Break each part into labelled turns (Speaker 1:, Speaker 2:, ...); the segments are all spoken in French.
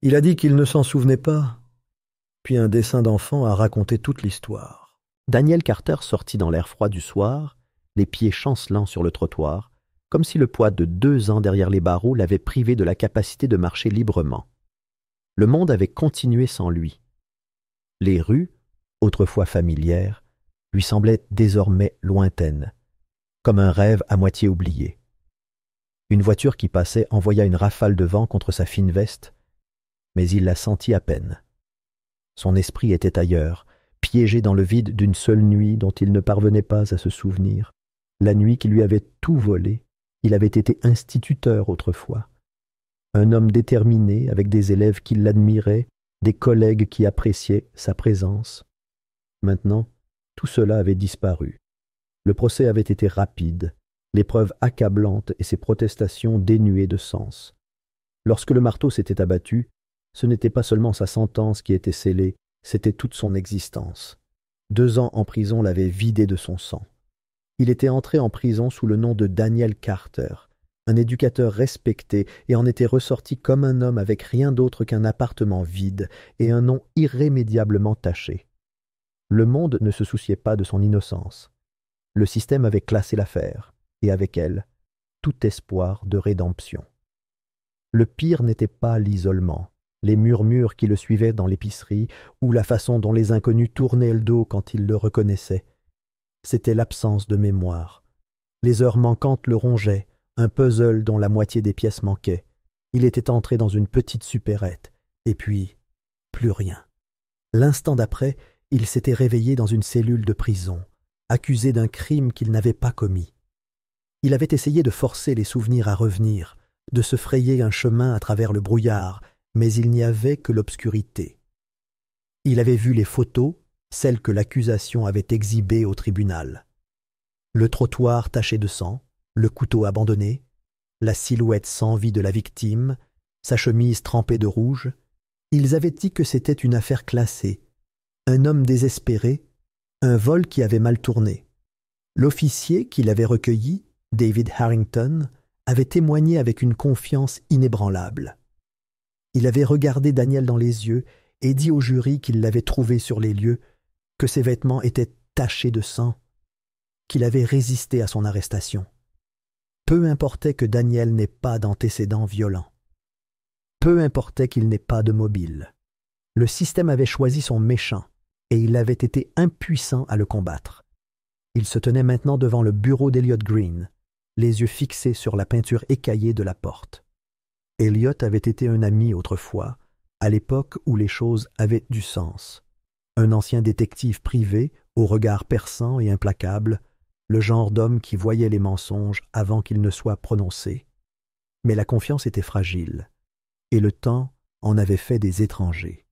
Speaker 1: Il a dit qu'il ne s'en souvenait pas, puis un dessin d'enfant a raconté toute l'histoire.
Speaker 2: Daniel Carter sortit dans l'air froid du soir, les pieds chancelants sur le trottoir, comme si le poids de 2 ans derrière les barreaux l'avait privé de la capacité de marcher librement. Le monde avait continué sans lui. Les rues, autrefois familières, lui semblaient désormais lointaines, comme un rêve à moitié oublié. Une voiture qui passait envoya une rafale de vent contre sa fine veste, mais il la sentit à peine. Son esprit était ailleurs, piégé dans le vide d'une seule nuit dont il ne parvenait pas à se souvenir, la nuit qui lui avait tout volé. Il avait été instituteur autrefois. Un homme déterminé, avec des élèves qui l'admiraient, des collègues qui appréciaient sa présence. Maintenant, tout cela avait disparu. Le procès avait été rapide, l'épreuve accablante et ses protestations dénuées de sens. Lorsque le marteau s'était abattu, ce n'était pas seulement sa sentence qui était scellée, c'était toute son existence. 2 ans en prison l'avaient vidé de son sang. Il était entré en prison sous le nom de Daniel Carter, un éducateur respecté, et en était ressorti comme un homme avec rien d'autre qu'un appartement vide et un nom irrémédiablement taché. Le monde ne se souciait pas de son innocence. Le système avait classé l'affaire, et avec elle, tout espoir de rédemption. Le pire n'était pas l'isolement, les murmures qui le suivaient dans l'épicerie, ou la façon dont les inconnus tournaient le dos quand ils le reconnaissaient. C'était l'absence de mémoire. Les heures manquantes le rongeaient, un puzzle dont la moitié des pièces manquait. Il était entré dans une petite supérette, et puis, plus rien. L'instant d'après, il s'était réveillé dans une cellule de prison, accusé d'un crime qu'il n'avait pas commis. Il avait essayé de forcer les souvenirs à revenir, de se frayer un chemin à travers le brouillard, mais il n'y avait que l'obscurité. Il avait vu les photos, celles que l'accusation avait exhibées au tribunal. Le trottoir taché de sang, le couteau abandonné, la silhouette sans vie de la victime, sa chemise trempée de rouge. Ils avaient dit que c'était une affaire classée, un homme désespéré, un vol qui avait mal tourné. L'officier qui l'avait recueilli, David Harrington, avait témoigné avec une confiance inébranlable. Il avait regardé Daniel dans les yeux et dit au jury qu'il l'avait trouvé sur les lieux, que ses vêtements étaient tachés de sang, qu'il avait résisté à son arrestation. Peu importait que Daniel n'ait pas d'antécédents violents. Peu importait qu'il n'ait pas de mobile. Le système avait choisi son méchant, et il avait été impuissant à le combattre. Il se tenait maintenant devant le bureau d'Elliot Green, les yeux fixés sur la peinture écaillée de la porte. Elliot avait été un ami autrefois, à l'époque où les choses avaient du sens. Un ancien détective privé, au regard perçant et implacable, le genre d'homme qui voyait les mensonges avant qu'ils ne soient prononcés. Mais la confiance était fragile, et le temps en avait fait des étrangers.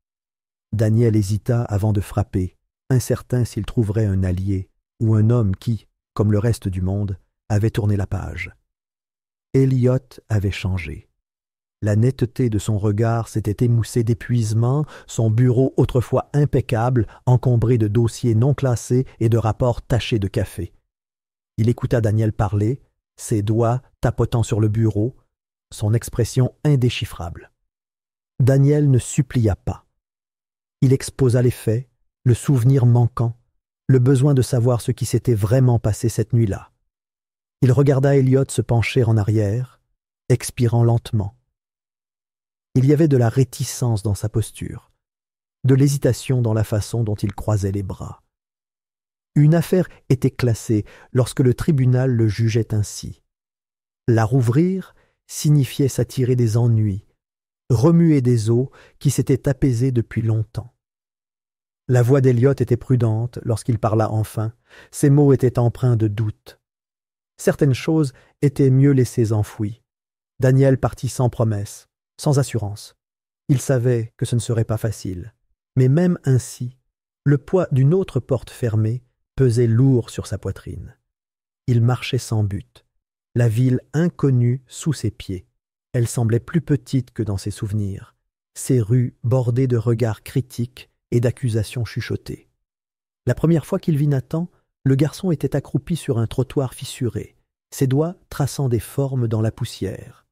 Speaker 2: Daniel hésita avant de frapper, incertain s'il trouverait un allié ou un homme qui, comme le reste du monde, avait tourné la page. Elliot avait changé. La netteté de son regard s'était émoussée d'épuisement, son bureau autrefois impeccable, encombré de dossiers non classés et de rapports tachés de café. Il écouta Daniel parler, ses doigts tapotant sur le bureau, son expression indéchiffrable. Daniel ne supplia pas. Il exposa les faits, le souvenir manquant, le besoin de savoir ce qui s'était vraiment passé cette nuit-là. Il regarda Elliot se pencher en arrière, expirant lentement. Il y avait de la réticence dans sa posture, de l'hésitation dans la façon dont il croisait les bras. Une affaire était classée lorsque le tribunal le jugeait ainsi. La rouvrir signifiait s'attirer des ennuis, remuer des eaux qui s'étaient apaisées depuis longtemps. La voix d'Elliot était prudente lorsqu'il parla enfin, ses mots étaient empreints de doute. Certaines choses étaient mieux laissées enfouies. Daniel partit sans promesse, sans assurance. Il savait que ce ne serait pas facile, mais même ainsi, le poids d'une autre porte fermée pesait lourd sur sa poitrine. Il marchait sans but, la ville inconnue sous ses pieds. Elle semblait plus petite que dans ses souvenirs, ses rues bordées de regards critiques et d'accusations chuchotées. La première fois qu'il vit Nathan, le garçon était accroupi sur un trottoir fissuré, ses doigts traçant des formes dans la poussière.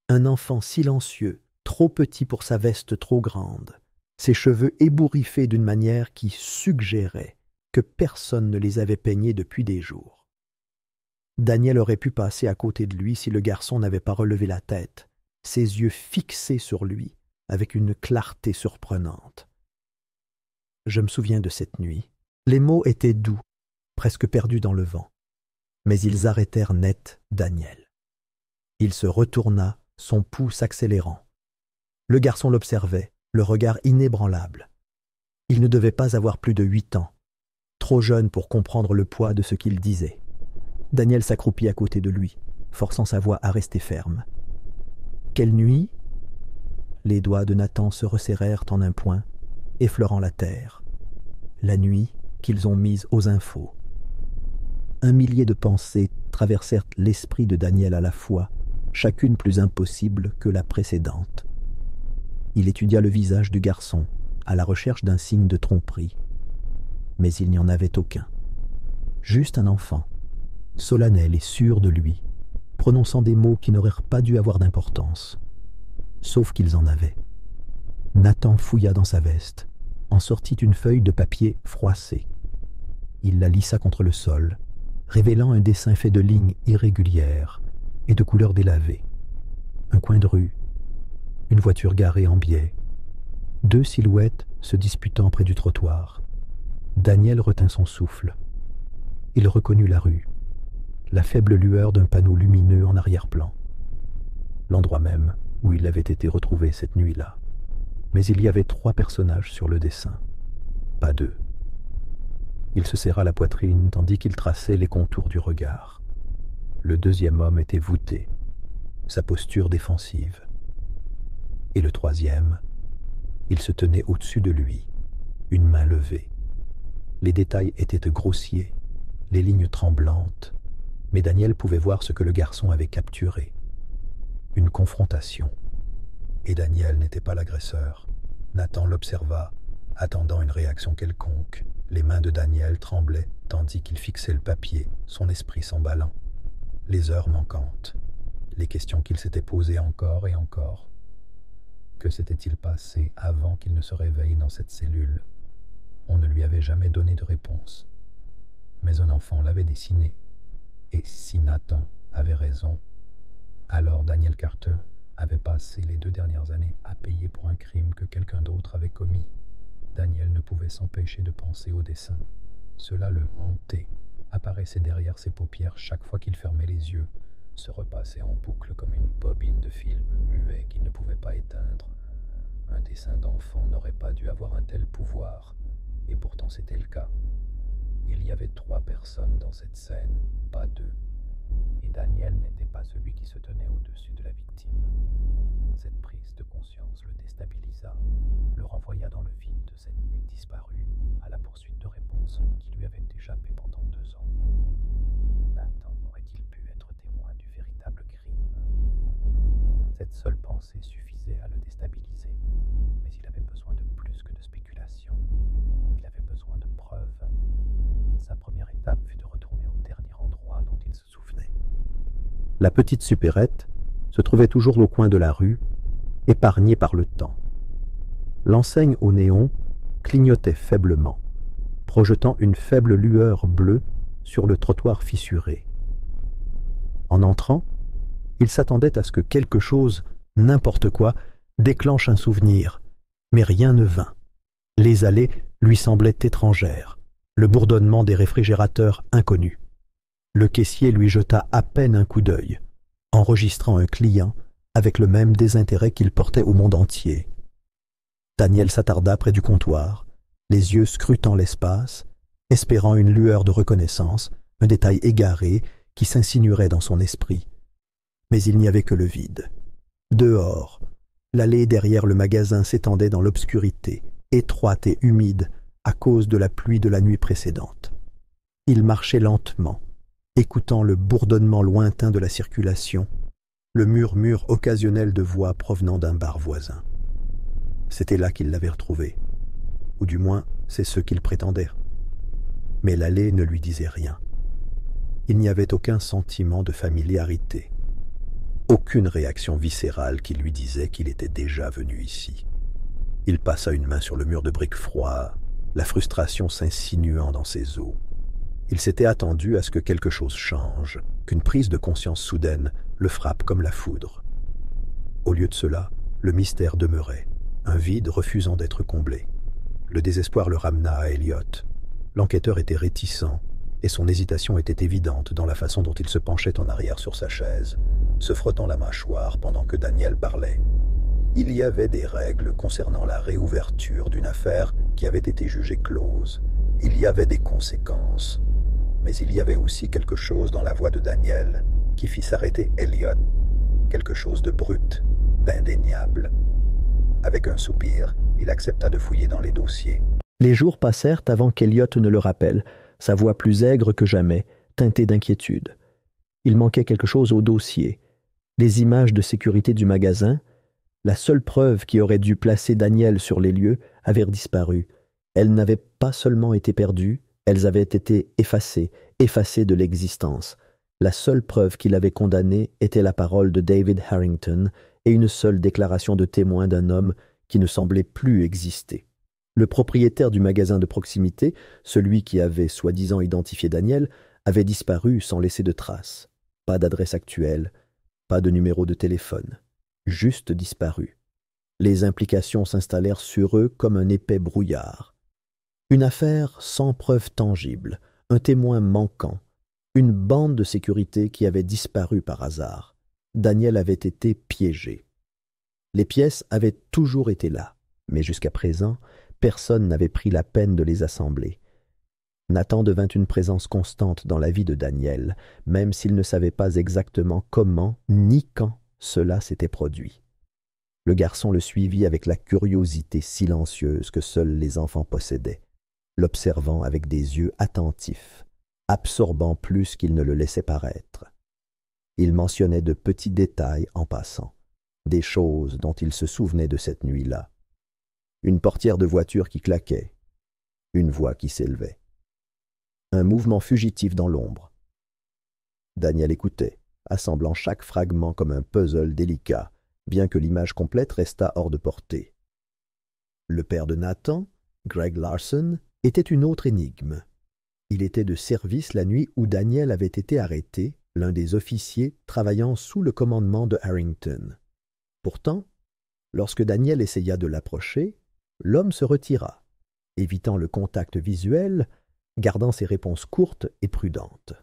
Speaker 2: Un enfant silencieux, trop petit pour sa veste trop grande, ses cheveux ébouriffés d'une manière qui suggérait que personne ne les avait peignés depuis des jours. Daniel aurait pu passer à côté de lui si le garçon n'avait pas relevé la tête, ses yeux fixés sur lui avec une clarté surprenante. Je me souviens de cette nuit. Les mots étaient doux, presque perdus dans le vent, mais ils arrêtèrent net Daniel. Il se retourna, son pouls s'accélérant. Le garçon l'observait, le regard inébranlable. Il ne devait pas avoir plus de 8 ans, trop jeune pour comprendre le poids de ce qu'il disait. Daniel s'accroupit à côté de lui, forçant sa voix à rester ferme. « Quelle nuit ?» Les doigts de Nathan se resserrèrent en un point, effleurant la terre. La nuit qu'ils ont mise aux infos. 1 millier de pensées traversèrent l'esprit de Daniel à la fois, chacune plus impossible que la précédente. Il étudia le visage du garçon, à la recherche d'un signe de tromperie. Mais il n'y en avait aucun. Juste un enfant, solennel et sûr de lui, prononçant des mots qui n'auraient pas dû avoir d'importance. Sauf qu'ils en avaient. Nathan fouilla dans sa veste, en sortit une feuille de papier froissée. Il la lissa contre le sol, révélant un dessin fait de lignes irrégulières et de couleurs délavées. Un coin de rue, une voiture garée en biais, 2 silhouettes se disputant près du trottoir. Daniel retint son souffle. Il reconnut la rue, la faible lueur d'un panneau lumineux en arrière-plan. L'endroit même où il avait été retrouvé cette nuit-là. Mais il y avait 3 personnages sur le dessin, pas 2. Il se serra la poitrine tandis qu'il traçait les contours du regard. Le deuxième homme était voûté, sa posture défensive. Et le troisième, il se tenait au-dessus de lui, une main levée. Les détails étaient grossiers, les lignes tremblantes, mais Daniel pouvait voir ce que le garçon avait capturé. Une confrontation. Et Daniel n'était pas l'agresseur. Nathan l'observa, attendant une réaction quelconque. Les mains de Daniel tremblaient tandis qu'il fixait le papier, son esprit s'emballant. Les heures manquantes, les questions qu'il s'était posées encore et encore. Que s'était-il passé avant qu'il ne se réveille dans cette cellule? On ne lui avait jamais donné de réponse. Mais un enfant l'avait dessiné. Et si Nathan avait raison, alors Daniel Carter avait passé les 2 dernières années à payer pour un crime que quelqu'un d'autre avait commis. Daniel ne pouvait s'empêcher de penser au dessin. Cela le hantait, apparaissait derrière ses paupières chaque fois qu'il fermait les yeux, se repassait en boucle comme une bobine de film muet qu'il ne pouvait pas éteindre. Un dessin d'enfant n'aurait pas dû avoir un tel pouvoir, et pourtant c'était le cas. Il y avait 3 personnes dans cette scène, pas 2. Et Daniel n'était pas celui qui se tenait au-dessus de la victime. Cette prise de conscience le déstabilisa, le renvoya dans le vide de cette nuit disparue, à la poursuite de réponses qui lui avaient échappé pendant 2 ans. Nathan aurait-il pu être témoin du véritable crime? Cette seule pensée suffisait à le déstabiliser, mais il avait besoin de plus que de spéculation. Il avait besoin de preuves. Sa première étape fut de retourner au dernier endroit dont il se souvenait. La petite supérette se trouvait toujours au coin de la rue, épargnée par le temps. L'enseigne au néon clignotait faiblement, projetant une faible lueur bleue sur le trottoir fissuré. En entrant, il s'attendait à ce que quelque chose, n'importe quoi, déclenche un souvenir, mais rien ne vint. Les allées lui semblaient étrangères, le bourdonnement des réfrigérateurs inconnu. Le caissier lui jeta à peine un coup d'œil, enregistrant un client avec le même désintérêt qu'il portait au monde entier. Daniel s'attarda près du comptoir, les yeux scrutant l'espace, espérant une lueur de reconnaissance, un détail égaré qui s'insinuerait dans son esprit. Mais il n'y avait que le vide. Dehors, l'allée derrière le magasin s'étendait dans l'obscurité, étroite et humide à cause de la pluie de la nuit précédente. Il marchait lentement, écoutant le bourdonnement lointain de la circulation, le murmure occasionnel de voix provenant d'un bar voisin. C'était là qu'il l'avait retrouvé, ou du moins c'est ce qu'il prétendait. Mais l'allée ne lui disait rien. Il n'y avait aucun sentiment de familiarité.
Speaker 3: Aucune réaction viscérale qui lui disait qu'il était déjà venu ici. Il passa une main sur le mur de briques froid, la frustration s'insinuant dans ses os. Il s'était attendu à ce que quelque chose change, qu'une prise de conscience soudaine le frappe comme la foudre. Au lieu de cela, le mystère demeurait, un vide refusant d'être comblé. Le désespoir le ramena à Elliot. L'enquêteur était réticent, et son hésitation était évidente dans la façon dont il se penchait en arrière sur sa chaise, se frottant la mâchoire pendant que Daniel parlait. Il y avait des règles concernant la réouverture d'une affaire qui avait été jugée close. Il y avait des conséquences. Mais il y avait aussi quelque chose dans la voix de Daniel qui fit s'arrêter Elliot. Quelque chose de brut, d'indéniable. Avec un soupir, il accepta de fouiller dans les dossiers.
Speaker 2: Les jours passèrent avant qu'Elliot ne le rappelle, sa voix plus aigre que jamais, teintée d'inquiétude. Il manquait quelque chose au dossier. Les images de sécurité du magasin, la seule preuve qui aurait dû placer Daniel sur les lieux, avaient disparu. Elles n'avaient pas seulement été perdues, elles avaient été effacées de l'existence. La seule preuve qui l'avait condamné était la parole de David Harrington et une seule déclaration de témoin d'un homme qui ne semblait plus exister. Le propriétaire du magasin de proximité, celui qui avait soi-disant identifié Daniel, avait disparu sans laisser de traces. Pas d'adresse actuelle, pas de numéro de téléphone. Juste disparu. Les implications s'installèrent sur eux comme un épais brouillard. Une affaire sans preuve tangible, un témoin manquant, une bande de sécurité qui avait disparu par hasard. Daniel avait été piégé. Les pièces avaient toujours été là, mais jusqu'à présent, personne n'avait pris la peine de les assembler. Nathan devint une présence constante dans la vie de Daniel, même s'il ne savait pas exactement comment ni quand cela s'était produit. Le garçon le suivit avec la curiosité silencieuse que seuls les enfants possédaient, l'observant avec des yeux attentifs, absorbant plus qu'il ne le laissait paraître. Il mentionnait de petits détails en passant, des choses dont il se souvenait de cette nuit-là. Une portière de voiture qui claquait, une voix qui s'élevait. Un mouvement fugitif dans l'ombre. Daniel écoutait, assemblant chaque fragment comme un puzzle délicat, bien que l'image complète restât hors de portée. Le père de Nathan, Greg Larson, était une autre énigme. Il était de service la nuit où Daniel avait été arrêté, l'un des officiers travaillant sous le commandement de Harrington. Pourtant, lorsque Daniel essaya de l'approcher, l'homme se retira, évitant le contact visuel, gardant ses réponses courtes et prudentes.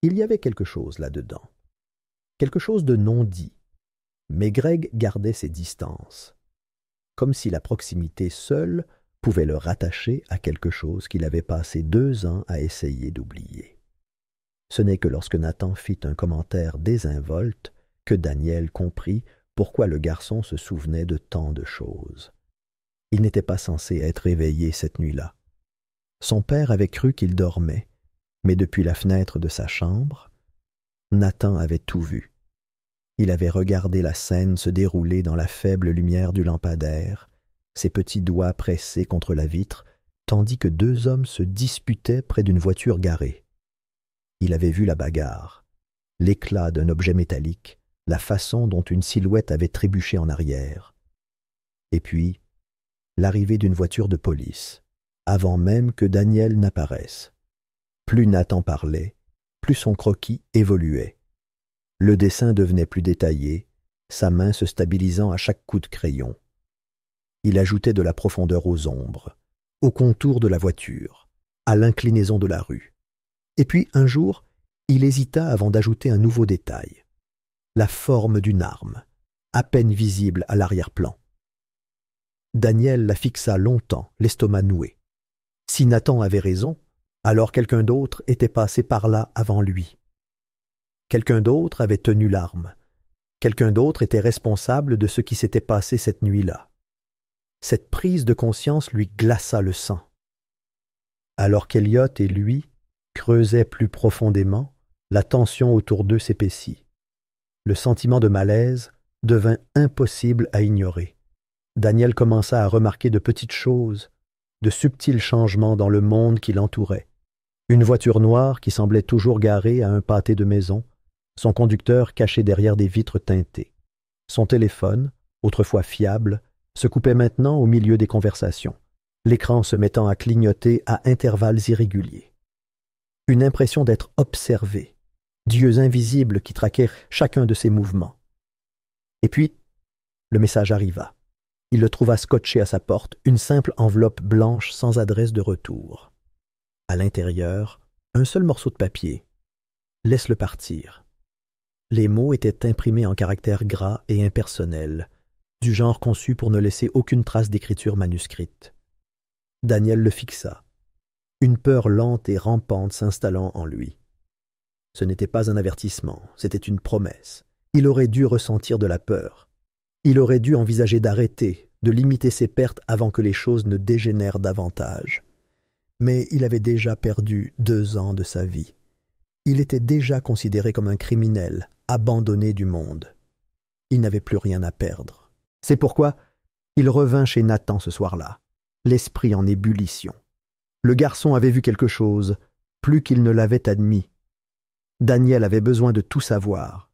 Speaker 2: Il y avait quelque chose là-dedans, quelque chose de non dit, mais Greg gardait ses distances, comme si la proximité seule pouvait le rattacher à quelque chose qu'il avait passé 2 ans à essayer d'oublier. Ce n'est que lorsque Nathan fit un commentaire désinvolte que Daniel comprit pourquoi le garçon se souvenait de tant de choses. Il n'était pas censé être éveillé cette nuit-là. Son père avait cru qu'il dormait, mais depuis la fenêtre de sa chambre, Nathan avait tout vu. Il avait regardé la scène se dérouler dans la faible lumière du lampadaire, ses petits doigts pressés contre la vitre, tandis que 2 hommes se disputaient près d'une voiture garée. Il avait vu la bagarre, l'éclat d'un objet métallique, la façon dont une silhouette avait trébuché en arrière. Et puis, l'arrivée d'une voiture de police, avant même que Daniel n'apparaisse. Plus Nathan parlait, plus son croquis évoluait. Le dessin devenait plus détaillé, sa main se stabilisant à chaque coup de crayon. Il ajoutait de la profondeur aux ombres, aux contours de la voiture, à l'inclinaison de la rue. Et puis, un jour, il hésita avant d'ajouter un nouveau détail. La forme d'une arme, à peine visible à l'arrière-plan. Daniel la fixa longtemps, l'estomac noué. Si Nathan avait raison, alors quelqu'un d'autre était passé par là avant lui. Quelqu'un d'autre avait tenu l'arme. Quelqu'un d'autre était responsable de ce qui s'était passé cette nuit-là. Cette prise de conscience lui glaça le sang. Alors qu'Elliot et lui creusaient plus profondément, la tension autour d'eux s'épaissit. Le sentiment de malaise devint impossible à ignorer. Daniel commença à remarquer de petites choses, de subtils changements dans le monde qui l'entourait. Une voiture noire qui semblait toujours garée à un pâté de maison, son conducteur caché derrière des vitres teintées. Son téléphone, autrefois fiable, se coupait maintenant au milieu des conversations, l'écran se mettant à clignoter à intervalles irréguliers. Une impression d'être observé, d'yeux invisibles qui traquaient chacun de ses mouvements. Et puis, le message arriva. Il le trouva scotché à sa porte, une simple enveloppe blanche sans adresse de retour. À l'intérieur, un seul morceau de papier. « Laisse-le partir ». Les mots étaient imprimés en caractères gras et impersonnels, du genre conçu pour ne laisser aucune trace d'écriture manuscrite. Daniel le fixa, une peur lente et rampante s'installant en lui. Ce n'était pas un avertissement, c'était une promesse. Il aurait dû ressentir de la peur. Il aurait dû envisager d'arrêter, de limiter ses pertes avant que les choses ne dégénèrent davantage. Mais il avait déjà perdu 2 ans de sa vie. Il était déjà considéré comme un criminel, abandonné du monde. Il n'avait plus rien à perdre. C'est pourquoi il revint chez Nathan ce soir-là, l'esprit en ébullition. Le garçon avait vu quelque chose, plus qu'il ne l'avait admis. Daniel avait besoin de tout savoir.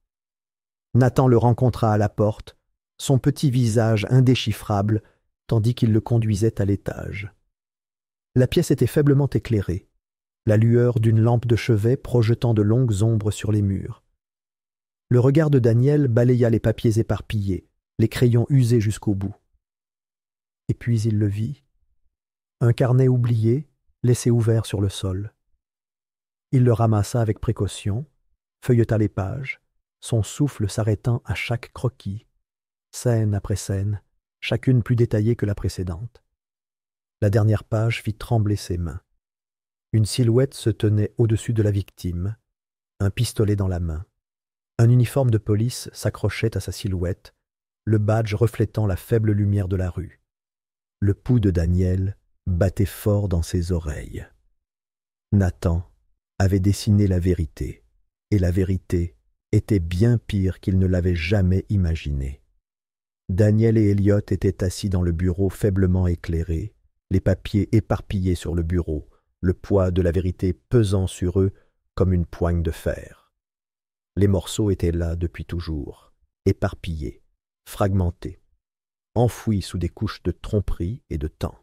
Speaker 2: Nathan le rencontra à la porte, son petit visage indéchiffrable, tandis qu'il le conduisait à l'étage. La pièce était faiblement éclairée, la lueur d'une lampe de chevet projetant de longues ombres sur les murs. Le regard de Daniel balaya les papiers éparpillés, les crayons usés jusqu'au bout. Et puis il le vit, un carnet oublié, laissé ouvert sur le sol. Il le ramassa avec précaution, feuilleta les pages, son souffle s'arrêtant à chaque croquis, scène après scène, chacune plus détaillée que la précédente. La dernière page fit trembler ses mains. Une silhouette se tenait au-dessus de la victime, un pistolet dans la main. Un uniforme de police s'accrochait à sa silhouette, le badge reflétant la faible lumière de la rue. Le pouls de Daniel battait fort dans ses oreilles. Nathan avait dessiné la vérité, et la vérité était bien pire qu'il ne l'avait jamais imaginé. Daniel et Elliot étaient assis dans le bureau faiblement éclairé, les papiers éparpillés sur le bureau, le poids de la vérité pesant sur eux comme une poigne de fer. Les morceaux étaient là depuis toujours, éparpillés, fragmentés, enfouis sous des couches de tromperie et de temps.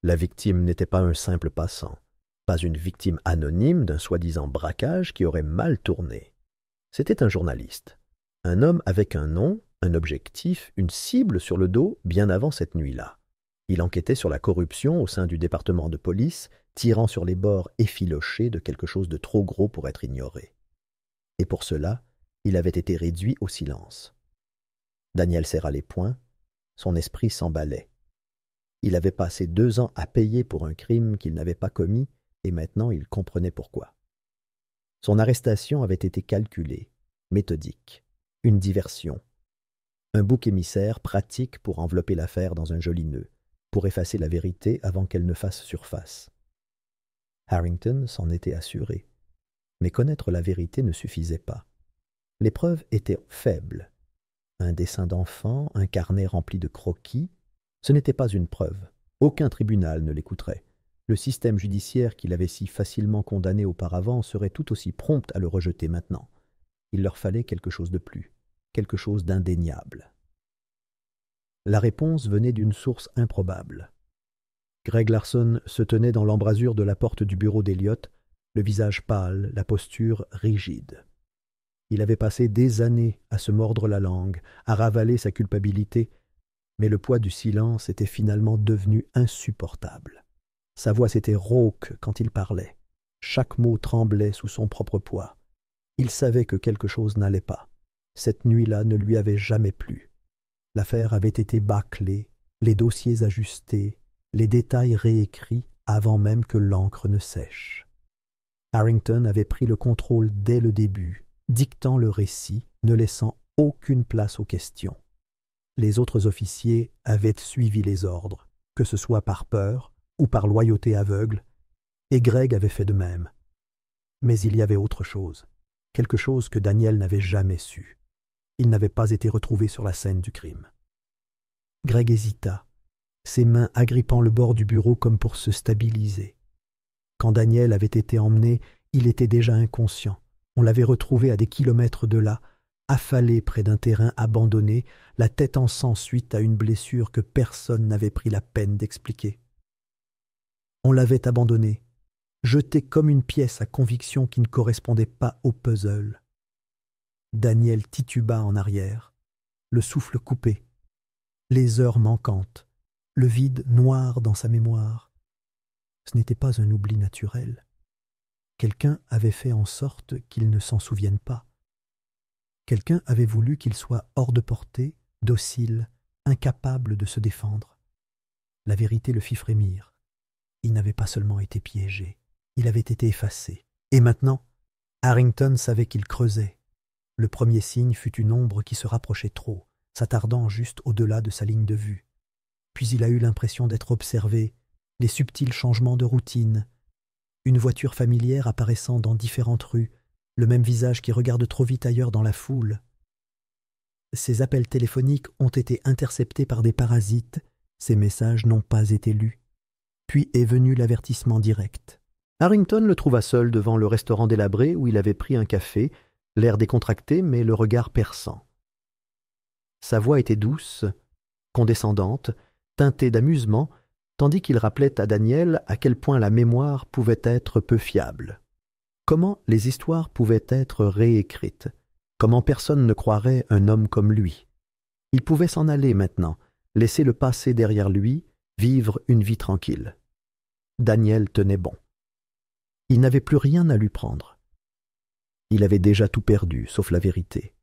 Speaker 2: La victime n'était pas un simple passant, pas une victime anonyme d'un soi-disant braquage qui aurait mal tourné. C'était un journaliste, un homme avec un nom, un objectif, une cible sur le dos bien avant cette nuit-là. Il enquêtait sur la corruption au sein du département de police, tirant sur les bords effilochés de quelque chose de trop gros pour être ignoré. Et pour cela, il avait été réduit au silence. Daniel serra les poings, son esprit s'emballait. Il avait passé 2 ans à payer pour un crime qu'il n'avait pas commis, et maintenant il comprenait pourquoi. Son arrestation avait été calculée, méthodique, une diversion, un bouc émissaire pratique pour envelopper l'affaire dans un joli nœud, pour effacer la vérité avant qu'elle ne fasse surface. Harrington s'en était assuré, mais connaître la vérité ne suffisait pas. Les preuves étaient faibles. Un dessin d'enfant, un carnet rempli de croquis, ce n'était pas une preuve. Aucun tribunal ne l'écouterait. Le système judiciaire qui l'avait si facilement condamné auparavant serait tout aussi prompt à le rejeter maintenant. Il leur fallait quelque chose de plus, quelque chose d'indéniable. La réponse venait d'une source improbable. Greg Larson se tenait dans l'embrasure de la porte du bureau d'Elliot, le visage pâle, la posture rigide. Il avait passé des années à se mordre la langue, à ravaler sa culpabilité, mais le poids du silence était finalement devenu insupportable. Sa voix s'était rauque quand il parlait. Chaque mot tremblait sous son propre poids. Il savait que quelque chose n'allait pas. Cette nuit-là ne lui avait jamais plu. L'affaire avait été bâclée, les dossiers ajustés, les détails réécrits avant même que l'encre ne sèche. Harrington avait pris le contrôle dès le début, dictant le récit, ne laissant aucune place aux questions. Les autres officiers avaient suivi les ordres, que ce soit par peur ou par loyauté aveugle, et Greg avait fait de même. Mais il y avait autre chose, quelque chose que Daniel n'avait jamais su. Il n'avait pas été retrouvé sur la scène du crime. Greg hésita, ses mains agrippant le bord du bureau comme pour se stabiliser. Quand Daniel avait été emmené, il était déjà inconscient,
Speaker 1: On l'avait retrouvé à des kilomètres de là, affalé près d'un terrain abandonné, la tête en sang suite à une blessure que personne n'avait pris la peine d'expliquer. On l'avait abandonné, jeté comme une pièce à conviction qui ne correspondait pas au puzzle. Daniel tituba en arrière, le souffle coupé, les heures manquantes, le vide noir dans sa mémoire. Ce n'était pas un oubli naturel. Quelqu'un avait fait en sorte qu'il ne s'en souvienne pas. Quelqu'un avait voulu qu'il soit hors de portée, docile, incapable de se défendre. La vérité le fit frémir. Il n'avait pas seulement été piégé, il avait été effacé. Et maintenant, Harrington savait qu'il creusait. Le premier signe fut une ombre qui se rapprochait trop, s'attardant juste au-delà de sa ligne de vue. Puis il a eu l'impression d'être observé, les subtils changements de routine, une voiture familière apparaissant dans différentes rues, le même visage qui regarde trop vite ailleurs dans la foule. Ses appels téléphoniques ont été interceptés par des parasites, ses messages n'ont pas été lus. Puis est venu l'avertissement direct.
Speaker 2: Harrington le trouva seul devant le restaurant délabré où il avait pris un café, l'air décontracté mais le regard perçant. Sa voix était douce, condescendante, teintée d'amusement, tandis qu'il rappelait à Daniel à quel point la mémoire pouvait être peu fiable. Comment les histoires pouvaient être réécrites, comment personne ne croirait un homme comme lui. Il pouvait s'en aller maintenant, laisser le passé derrière lui, vivre une vie tranquille. Daniel tenait bon. Il n'avait plus rien à lui prendre. Il avait déjà tout perdu, sauf la vérité.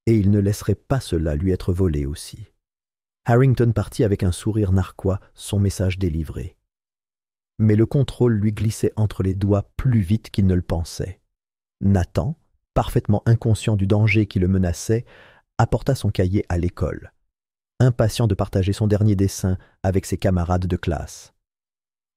Speaker 2: Et il ne laisserait pas cela lui être volé aussi. Harrington partit avec un sourire narquois, son message délivré. Mais le contrôle lui glissait entre les doigts plus vite qu'il ne le pensait. Nathan, parfaitement inconscient du danger qui le menaçait, apporta son cahier à l'école, impatient de partager son dernier dessin avec ses camarades de classe.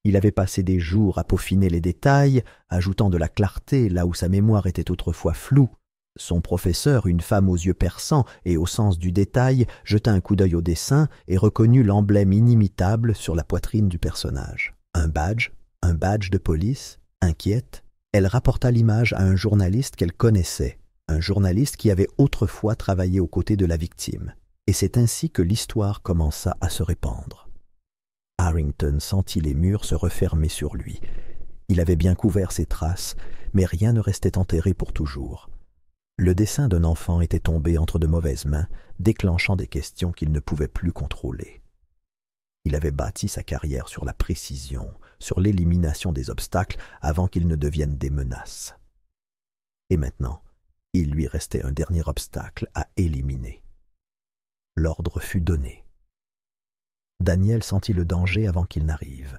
Speaker 2: Il avait passé des jours à peaufiner les détails, ajoutant de la clarté là où sa mémoire était autrefois floue. Son professeur, une femme aux yeux perçants et au sens du détail, jeta un coup d'œil au dessin et reconnut l'emblème inimitable sur la poitrine du personnage. Un badge de police, inquiète, elle rapporta l'image à un journaliste qu'elle connaissait, un journaliste qui avait autrefois travaillé aux côtés de la victime. Et c'est ainsi que l'histoire commença à se répandre. Harrington sentit les murs se refermer sur lui. Il avait bien couvert ses traces, mais rien ne restait enterré pour toujours. Le dessin d'un enfant était tombé entre de mauvaises mains, déclenchant des questions qu'il ne pouvait plus contrôler. Il avait bâti sa carrière sur la précision, sur l'élimination des obstacles avant qu'ils ne deviennent des menaces. Et maintenant, il lui restait un dernier obstacle à éliminer. L'ordre fut donné. Daniel sentit le danger avant qu'il n'arrive.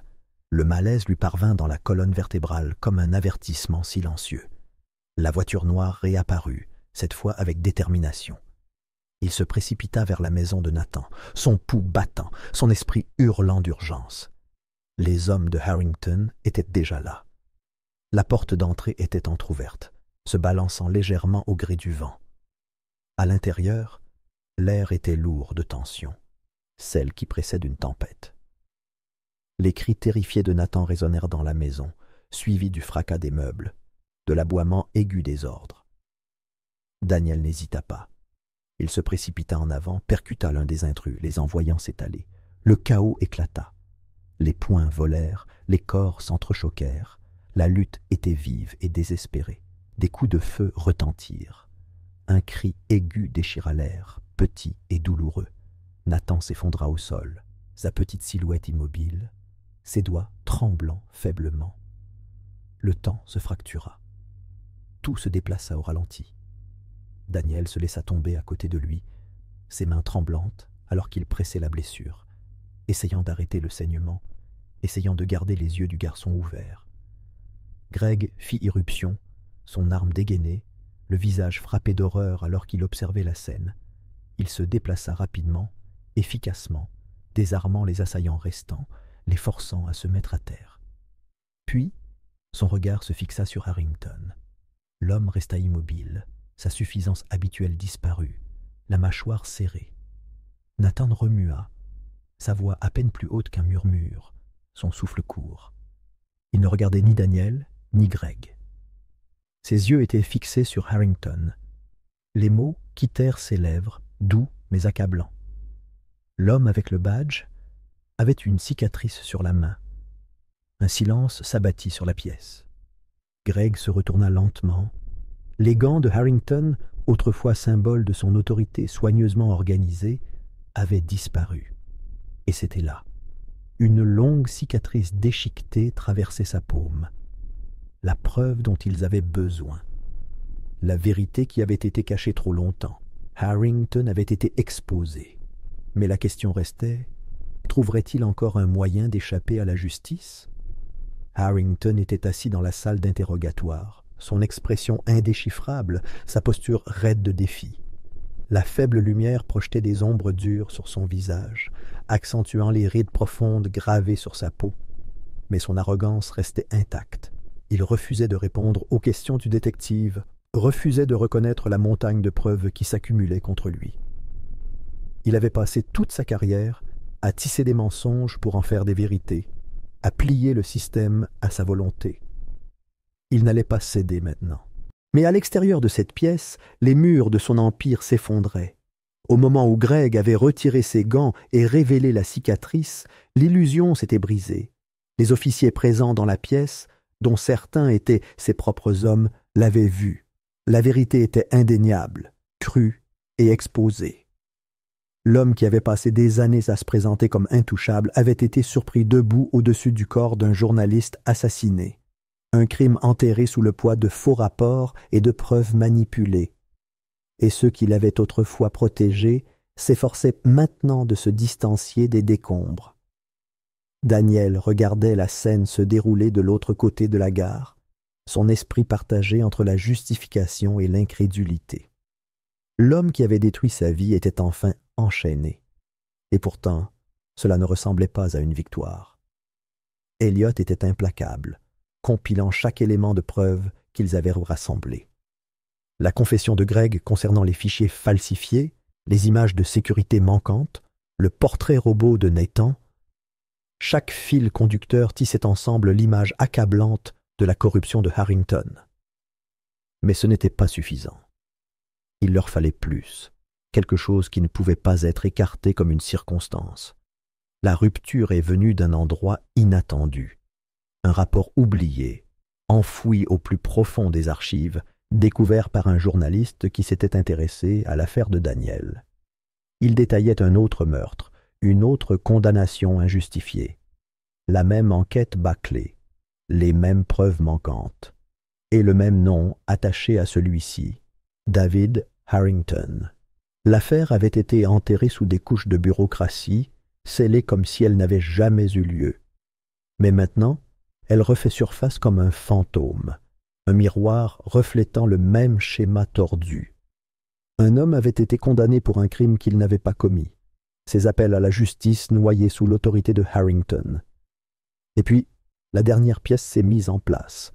Speaker 2: Le malaise lui parvint dans la colonne vertébrale comme un avertissement silencieux. La voiture noire réapparut, cette fois avec détermination. Il se précipita vers la maison de Nathan, son pouls battant, son esprit hurlant d'urgence. Les hommes de Harrington étaient déjà là. La porte d'entrée était entr'ouverte, se balançant légèrement au gré du vent. À l'intérieur, l'air était lourd de tension, celle qui précède une tempête. Les cris terrifiés de Nathan résonnèrent dans la maison, suivis du fracas des meubles, de l'aboiement aigu des ordres. Daniel n'hésita pas. Il se précipita en avant, percuta l'un des intrus, les envoyant s'étaler. Le chaos éclata. Les poings volèrent, les corps s'entrechoquèrent. La lutte était vive et désespérée. Des coups de feu retentirent. Un cri aigu déchira l'air, petit et douloureux. Nathan s'effondra au sol, sa petite silhouette immobile, ses doigts tremblant faiblement. Le temps se fractura. Tout se déplaça au ralenti. Daniel se laissa tomber à côté de lui, ses mains tremblantes alors qu'il pressait la blessure, essayant d'arrêter le saignement, essayant de garder les yeux du garçon ouverts. Greg fit irruption, son arme dégainée, le visage frappé d'horreur alors qu'il observait la scène. Il se déplaça rapidement, efficacement, désarmant les assaillants restants, les forçant à se mettre à terre. Puis, son regard se fixa sur Harrington. L'homme resta immobile, sa suffisance habituelle disparut, la mâchoire serrée. Nathan remua, sa voix à peine plus haute qu'un murmure, son souffle court. Il ne regardait ni Daniel, ni Greg.
Speaker 1: Ses yeux étaient fixés sur Harrington. Les mots quittèrent ses lèvres, doux mais accablants. L'homme avec le badge avait une cicatrice sur la main. Un silence s'abattit sur la pièce. Greg se retourna lentement. Les gants de Harrington, autrefois symbole de son autorité soigneusement organisée, avaient disparu. Et c'était là. Une longue cicatrice déchiquetée traversait sa paume. La preuve dont ils avaient besoin. La vérité qui avait été cachée trop longtemps. Harrington avait été exposé. Mais la question restait, trouverait-il encore un moyen d'échapper à la justice? Harrington était assis dans la salle d'interrogatoire, son expression indéchiffrable, sa posture raide de défi. La faible lumière projetait des ombres dures sur son visage, accentuant les rides profondes gravées sur sa peau. Mais son arrogance restait intacte. Il refusait de répondre aux questions du détective, refusait de reconnaître la montagne de preuves qui s'accumulait contre lui. Il avait passé toute sa carrière à tisser des mensonges pour en faire des vérités, à plier le système à sa volonté. Il n'allait pas céder maintenant. Mais à l'extérieur de cette pièce, les murs de son empire s'effondraient. Au moment où Greg avait retiré ses gants et révélé la cicatrice, l'illusion s'était brisée. Les officiers présents dans la pièce, dont certains étaient ses propres hommes, l'avaient vu. La vérité était indéniable, crue et exposée. L'homme qui avait passé des années à se présenter comme intouchable avait été surpris debout au-dessus du corps d'un journaliste assassiné. Un crime enterré sous le poids de faux rapports et de preuves manipulées. Et ceux qui l'avaient autrefois protégé s'efforçaient maintenant de se distancier des décombres. Daniel regardait la scène se dérouler de l'autre côté de la gare, son esprit partagé entre la justification et l'incrédulité. L'homme qui avait détruit sa vie était enfin enchaîné. Et pourtant, cela ne ressemblait pas à une victoire. Elliot était implacable, compilant chaque élément de preuve qu'ils avaient rassemblé. La confession de Greg concernant les fichiers falsifiés, les images de sécurité manquantes, le portrait robot de Nathan, chaque fil conducteur tissait ensemble l'image accablante de la corruption de Harrington. Mais ce n'était pas suffisant. Il leur fallait plus, quelque chose qui ne pouvait pas être écarté comme une circonstance. La rupture est venue d'un endroit inattendu, un rapport oublié, enfoui au plus profond des archives, découvert par un journaliste qui s'était intéressé à l'affaire de Daniel. Il détaillait un autre meurtre, une autre condamnation injustifiée, la même enquête bâclée, les mêmes preuves manquantes, et le même nom attaché à celui-ci, David Harrington. L'affaire avait été enterrée sous des couches de bureaucratie, scellée comme si elle n'avait jamais eu lieu. Mais maintenant, elle refait surface comme un fantôme, un miroir reflétant le même schéma tordu. Un homme avait été condamné pour un crime qu'il n'avait pas commis, ses appels à la justice noyés sous l'autorité de Harrington. Et puis, la dernière pièce s'est mise en place.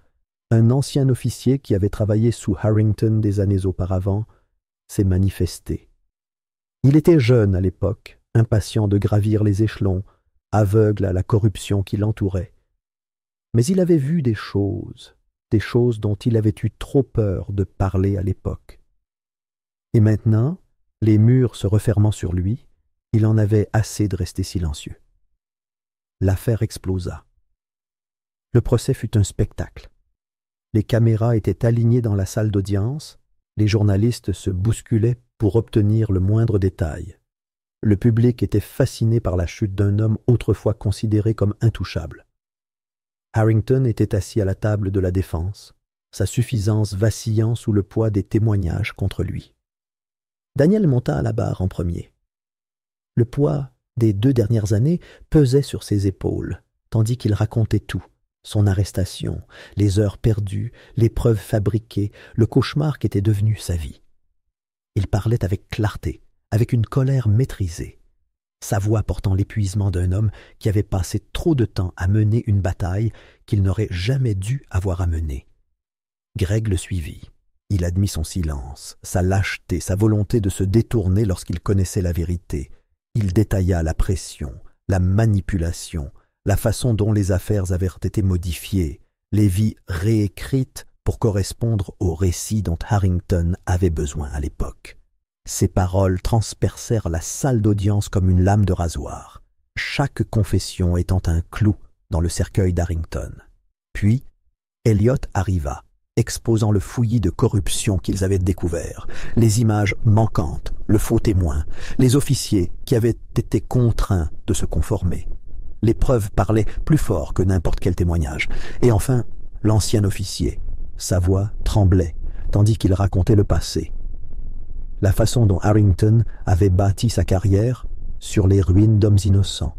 Speaker 1: Un ancien officier qui avait travaillé sous Harrington des années auparavant s'est manifesté. Il était jeune à l'époque, impatient de gravir les échelons, aveugle à la corruption qui l'entourait. Mais il avait vu des choses dont il avait eu trop peur de parler à l'époque. Et maintenant, les murs se refermant sur lui, il en avait assez de rester silencieux. L'affaire explosa. Le procès fut un spectacle. Les caméras étaient alignées dans la salle d'audience, les journalistes se bousculaient pour obtenir le moindre détail. Le public était fasciné par la chute d'un homme autrefois considéré comme intouchable. Harrington était assis à la table de la défense, sa suffisance vacillant sous le poids des témoignages contre lui. Daniel monta à la barre en premier. Le poids des 2 dernières années pesait sur ses épaules, tandis qu'il racontait tout. Son arrestation, les heures perdues, les preuves fabriquées, le cauchemar qu'était devenu sa vie. Il parlait avec clarté, avec une colère maîtrisée, sa voix portant l'épuisement d'un homme qui avait passé trop de temps à mener une bataille qu'il n'aurait jamais dû avoir à mener. Greg le suivit. Il admit son silence, sa lâcheté, sa volonté de se détourner lorsqu'il connaissait la vérité. Il détailla la pression, la manipulation, la façon dont les affaires avaient été modifiées, les vies réécrites
Speaker 2: pour correspondre au récit dont Harrington avait besoin à l'époque. Ces paroles transpercèrent la salle d'audience comme une lame de rasoir, chaque confession étant un clou dans le cercueil d'Harrington. Puis, Elliot arriva, exposant le fouillis de corruption qu'ils avaient découvert, les images manquantes, le faux témoin, les officiers qui avaient été contraints de se conformer. Les preuves parlaient plus fort que n'importe quel témoignage. Et enfin, l'ancien officier. Sa voix tremblait, tandis qu'il racontait le passé. La façon dont Harrington avait bâti sa carrière sur les ruines d'hommes innocents.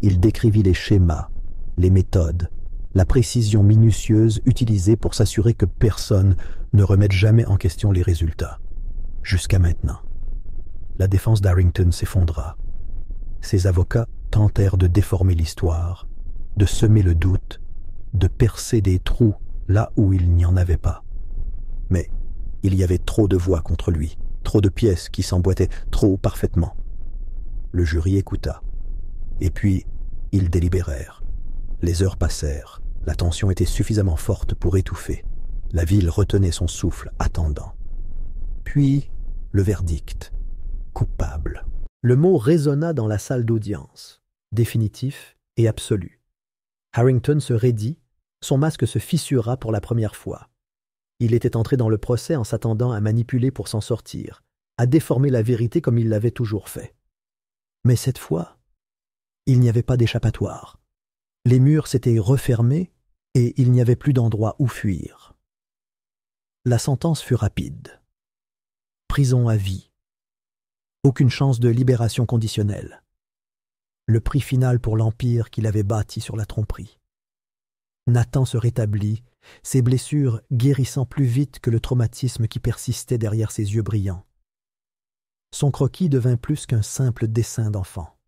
Speaker 2: Il décrivit les schémas, les méthodes, la précision minutieuse utilisée pour s'assurer que personne ne remette jamais en question les résultats. Jusqu'à maintenant. La défense d'Harrington s'effondra. Ses avocats tentèrent de déformer l'histoire, de semer le doute, de percer des trous là où il n'y en avait pas. Mais il y avait trop de voix contre lui, trop de pièces qui s'emboîtaient trop parfaitement. Le jury écouta. Et puis, ils délibérèrent. Les heures passèrent. La tension était suffisamment forte pour étouffer. La ville retenait son souffle, attendant. Puis, le verdict. Coupable. Le mot résonna dans la salle d'audience, définitif et absolu. Harrington se raidit, son masque se fissura pour la première fois. Il était entré dans le procès en s'attendant à manipuler pour s'en sortir, à déformer la vérité comme il l'avait toujours fait. Mais cette fois, il n'y avait pas d'échappatoire. Les murs s'étaient refermés et il n'y avait plus d'endroit où fuir. La sentence fut rapide. Prison à vie. Aucune chance de libération conditionnelle. Le prix final pour l'empire qu'il avait bâti sur la tromperie. Nathan se rétablit, ses blessures guérissant plus vite que le traumatisme qui persistait derrière ses yeux brillants. Son croquis devint plus qu'un simple dessin d'enfant.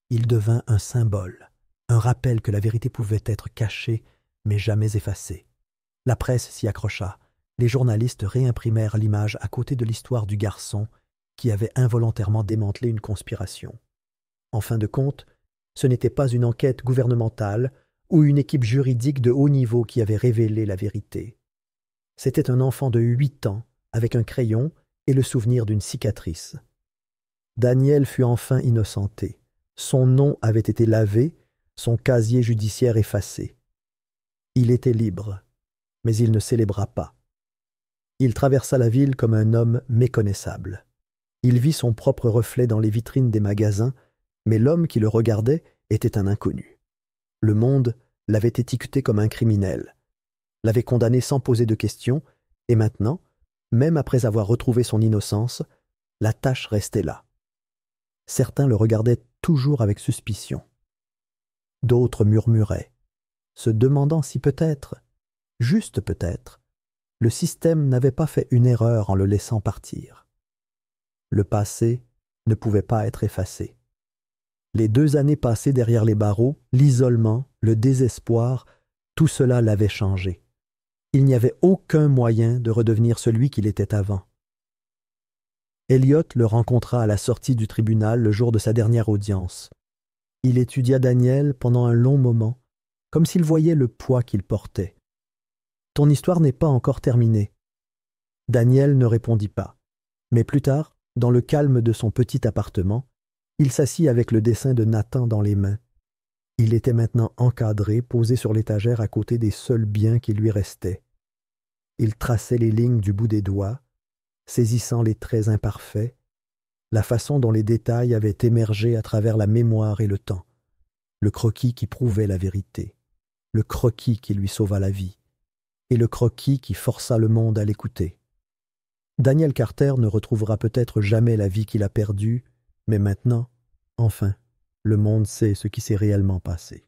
Speaker 2: Il devint un symbole, un rappel que la vérité pouvait être cachée, mais jamais effacée. La presse s'y accrocha. Les journalistes réimprimèrent l'image à côté de l'histoire du garçon qui avait involontairement démantelé une conspiration. En fin de compte, ce n'était pas une enquête gouvernementale ou une équipe juridique de haut niveau qui avait révélé la vérité. C'était un enfant de 8 ans, avec un crayon et le souvenir d'une cicatrice. Daniel fut enfin innocenté. Son nom avait été lavé, son casier judiciaire effacé. Il était libre, mais il ne célébra pas. Il traversa la ville comme un homme méconnaissable. Il vit son propre reflet dans les vitrines des magasins, mais l'homme qui le regardait était un inconnu. Le monde l'avait étiqueté comme un criminel, l'avait condamné sans poser de questions, et maintenant, même après avoir retrouvé son innocence, la tâche restait là. Certains le regardaient toujours avec suspicion. D'autres murmuraient, se demandant si peut-être, juste peut-être, le système n'avait pas fait une erreur en le laissant partir. Le passé ne pouvait pas être effacé. Les 2 années passées derrière les barreaux, l'isolement, le désespoir, tout cela l'avait changé. Il n'y avait aucun moyen de redevenir celui qu'il était avant. Elliot le rencontra à la sortie du tribunal le jour de sa dernière audience. Il étudia Daniel pendant un long moment, comme s'il voyait le poids qu'il portait. « Ton histoire n'est pas encore terminée. » Daniel ne répondit pas, mais plus tard, dans le calme de son petit appartement, il s'assit avec le dessin de Nathan dans les mains. Il était maintenant encadré, posé sur l'étagère à côté des seuls biens qui lui restaient. Il traçait les lignes du bout des doigts, saisissant les traits imparfaits, la façon dont les détails avaient émergé à travers la mémoire et le temps, le croquis qui prouvait la vérité, le croquis qui lui sauva la vie, et le croquis qui força le monde à l'écouter. Daniel Carter ne retrouvera peut-être jamais la vie qu'il a perdue, mais maintenant, enfin, le monde sait ce qui s'est réellement passé.